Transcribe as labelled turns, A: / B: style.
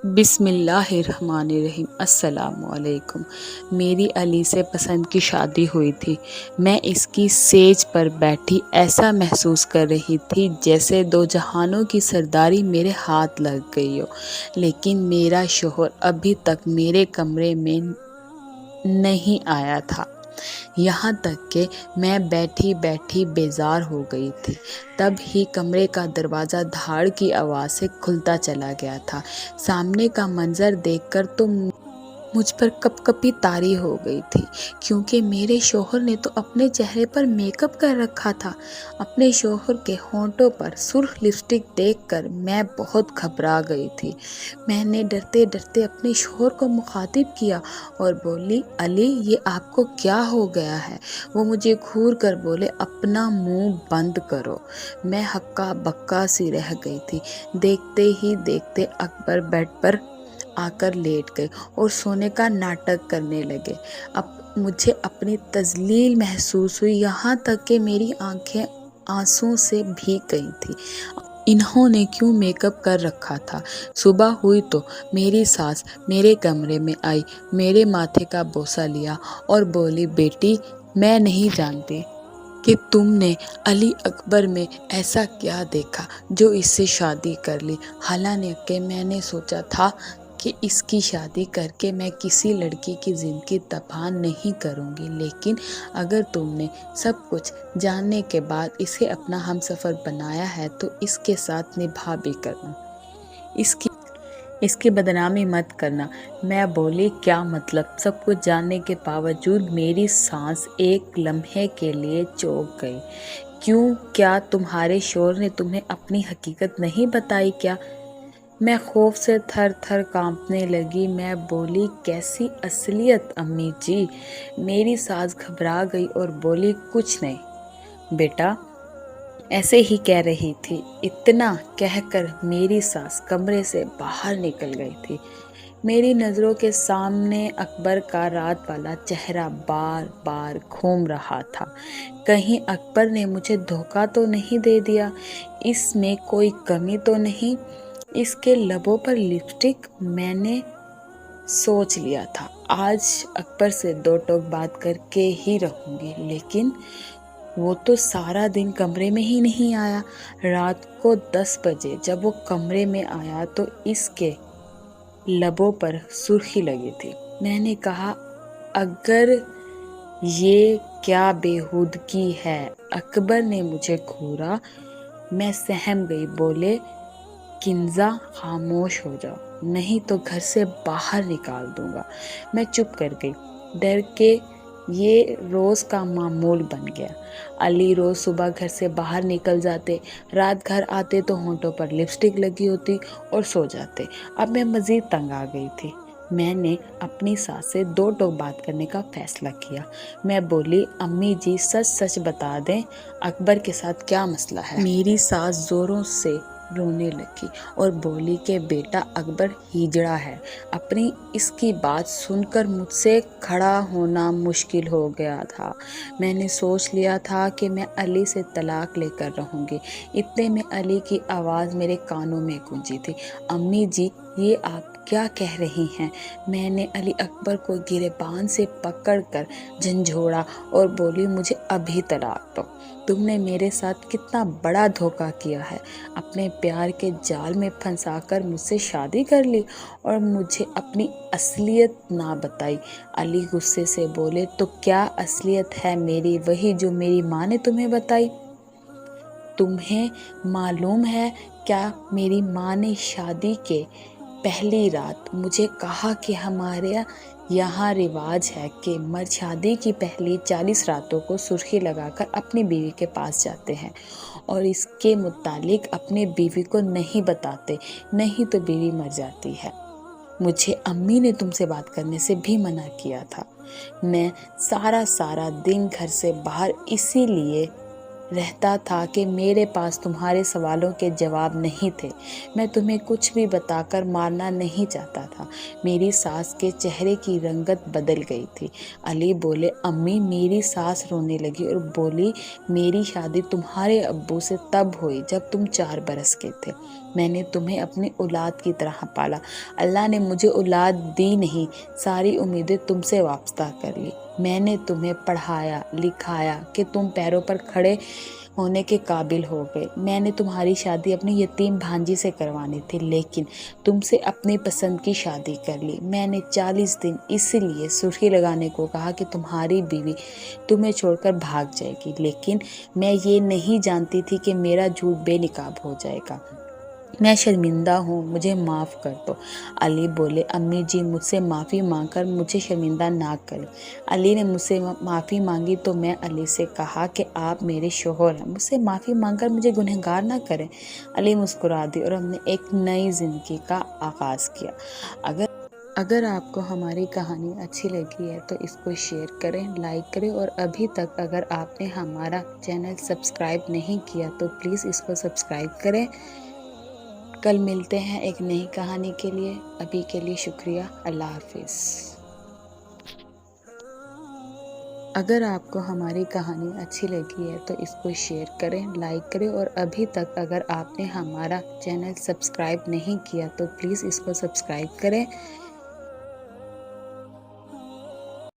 A: بسم اللہ الرحمن الرحیم۔ السلام علیکم۔ میری علی سے پسند کی شادی ہوئی تھی۔ میں اس کی سیج پر بیٹھی ایسا محسوس کر رہی تھی جیسے دو جہانوں کی سرداری میرے ہاتھ لگ گئی ہو، لیکن میرا شوہر ابھی تک میرے کمرے میں نہیں آیا تھا۔ یہاں تک کہ میں بیٹھی بیٹھی بیزار ہو گئی تھی۔ تب ہی کمرے کا دروازہ دھاڑ کی آواز سے کھلتا چلا گیا تھا۔ سامنے کا منظر دیکھ کر تو مجھ پر کپ کپی طاری ہو گئی تھی، کیونکہ میرے شوہر نے تو اپنے چہرے پر میک اپ کر رکھا تھا۔ اپنے شوہر کے ہونٹوں پر سرخ لپسٹک دیکھ کر میں بہت گھبرا گئی تھی۔ میں نے ڈرتے ڈرتے اپنے شوہر کو مخاطب کیا اور بولی، علی، یہ آپ کو کیا ہو گیا ہے؟ وہ مجھے گھور کر بولے، اپنا منہ بند کرو۔ میں ہکا بکا سی رہ گئی تھی۔ دیکھتے ہی دیکھتے اکبر بیڈ پر آ کر لیٹ گئے اور سونے کا ناٹک کرنے لگے۔ اب مجھے اپنی تذلیل محسوس ہوئی، یہاں تک کہ میری آنکھیں آنسوں سے بھیگ گئی تھیں۔ انہوں نے کیوں میک اپ کر رکھا تھا؟ صبح ہوئی تو میری ساس میرے کمرے میں آئی، میرے ماتھے کا بوسہ لیا اور بولی، بیٹی، میں نہیں جانتی کہ تم نے علی اکبر میں ایسا کیا دیکھا جو اس سے شادی کر لی۔ حالانکہ میں نے سوچا تھا کہ اس کی شادی کر کے میں کسی لڑکی کی زندگی تباہ نہیں کروں گی، لیکن اگر تم نے سب کچھ جاننے کے بعد اسے اپنا ہمسفر بنایا ہے تو اس کے ساتھ نبھا بھی کرنا، اس کی بدنامی مت کرنا۔ میں بولی، کیا مطلب؟ سب کچھ جاننے کے باوجود میری سانس ایک لمحے کے لیے چونک گئی۔ کیوں؟ کیا تمہارے شوہر نے تمہیں اپنی حقیقت نہیں بتائی کیا؟ میں خوف سے تھر تھر کانپنے لگی۔ میں بولی، کیسی اصلیت امی جی؟ میری ساس گھبرا گئی اور بولی، کچھ نہیں بیٹا، ایسے ہی کہہ رہی تھی۔ اتنا کہہ کر میری ساس کمرے سے باہر نکل گئی تھی۔ میری نظروں کے سامنے اکبر کا رات والا چہرہ بار بار گھوم رہا تھا۔ کہیں اکبر نے مجھے دھوکہ تو نہیں دے دیا؟ اس میں کوئی کمی تو نہیں؟ اس کے لبوں پر لپسٹک؟ میں نے سوچ لیا تھا آج اکبر سے دو ٹوک بات کر کے ہی رہوں گی، لیکن وہ تو سارا دن کمرے میں ہی نہیں آیا۔ رات کو 10 بجے جب وہ کمرے میں آیا تو اس کے لبوں پر سرخی لگی تھی۔ میں نے کہا، اگر یہ کیا بےہودگی ہے؟ اکبر نے مجھے گھورا۔ میں سہم گئی۔ بولے، کنزا، خاموش ہو جاؤ، نہیں تو گھر سے باہر نکال دوں گا۔ میں چپ کر گئی۔ ڈر کے یہ روز کا معمول بن گیا۔ علی روز صبح گھر سے باہر نکل جاتے، رات گھر آتے تو ہونٹوں پر لپسٹک لگی ہوتی اور سو جاتے۔ اب میں مزید تنگ آ گئی تھی۔ میں نے اپنی ساس سے دو ٹوک بات کرنے کا فیصلہ کیا۔ میں بولی، امی جی، سچ سچ بتا دیں، اکبر کے ساتھ کیا مسئلہ ہے؟ میری ساس زوروں سے رونے لگی اور بولی کہ بیٹا، اکبر ہجڑا ہے۔ اپنی اس کی بات سن کر مجھ سے کھڑا ہونا مشکل ہو گیا تھا۔ میں نے سوچ لیا تھا کہ میں علی سے طلاق لے کر رہوں گی۔ اتنے میں علی کی آواز میرے کانوں میں گونجی تھی، امی جی، یہ آپ کیا کہہ رہی ہیں؟ میں نے علی اکبر کو گریبان سے پکڑ کر جھنجھوڑا اور بولی، مجھے ابھی طلاق دو۔ تم نے میرے ساتھ کتنا بڑا دھوکہ کیا ہے۔ اپنے پیار کے جال میں پھنسا کر مجھ سے شادی کر لی اور مجھے اپنی اصلیت نہ بتائی۔ علی غصے سے بولے، تو کیا اصلیت ہے میری؟ وہی جو میری ماں نے تمہیں بتائی۔ تمہیں معلوم ہے کیا میری ماں نے شادی کے پہلی رات مجھے کہا کہ ہمارے یہاں رواج ہے کہ مرد شادی کی پہلی 40 راتوں کو سرخی لگا کر اپنی بیوی کے پاس جاتے ہیں اور اس کے متعلق اپنی بیوی کو نہیں بتاتے، نہیں تو بیوی مر جاتی ہے۔ مجھے امی نے تم سے بات کرنے سے بھی منع کیا تھا۔ میں سارا دن گھر سے باہر اسی لیے رہتا تھا کہ میرے پاس تمہارے سوالوں کے جواب نہیں تھے۔ میں تمہیں کچھ بھی بتا کر مارنا نہیں چاہتا تھا۔ میری ساس کے چہرے کی رنگت بدل گئی تھی۔ علی بولے، امی۔ میری ساس رونے لگی اور بولی، میری شادی تمہارے ابو سے تب ہوئی جب تم 4 برس کے تھے۔ میں نے تمہیں اپنی اولاد کی طرح پالا۔ اللہ نے مجھے اولاد دی نہیں، ساری امیدیں تم سے وابستہ کر لی۔ میں نے تمہیں پڑھایا لکھایا کہ تم پیروں پر کھڑے ہونے کے قابل ہو گئے۔ میں نے تمہاری شادی اپنی یتیم بھانجی سے کروانی تھی، لیکن تم سے اپنی پسند کی شادی کر لی۔ میں نے 40 دن اس لیے سرخی لگانے کو کہا کہ تمہاری بیوی تمہیں چھوڑ کر بھاگ جائے گی، لیکن میں یہ نہیں جانتی تھی کہ میرا جھوٹ بے نقاب ہو جائے گا۔ میں شرمندہ ہوں، مجھے معاف کر دو۔ علی بولے، امی جی، مجھ سے معافی مانگ کر مجھے شرمندہ نہ کریں۔ علی نے مجھ سے معافی مانگی تو میں علی سے کہا کہ آپ میرے شوہر ہیں، مجھ سے معافی مانگ کر مجھے گنہگار نہ کریں۔ علی مسکرا دی اور ہم نے ایک نئی زندگی کا آغاز کیا۔ اگر آپ کو ہماری کہانی اچھی لگی ہے تو اس کو شیئر کریں، لائک کریں، اور ابھی تک اگر آپ نے ہمارا چینل سبسکرائب نہیں کیا تو پلیز اس کو سبسکرائب کریں۔ کل ملتے ہیں ایک نئی کہانی کے لیے۔ ابھی کے لیے شکریہ۔ اللہ حافظ۔ اگر آپ کو ہماری کہانی اچھی لگی ہے تو اس کو شیئر کریں، لائک کریں، اور ابھی تک اگر آپ نے ہمارا چینل سبسکرائب نہیں کیا تو پلیز اس کو سبسکرائب کریں۔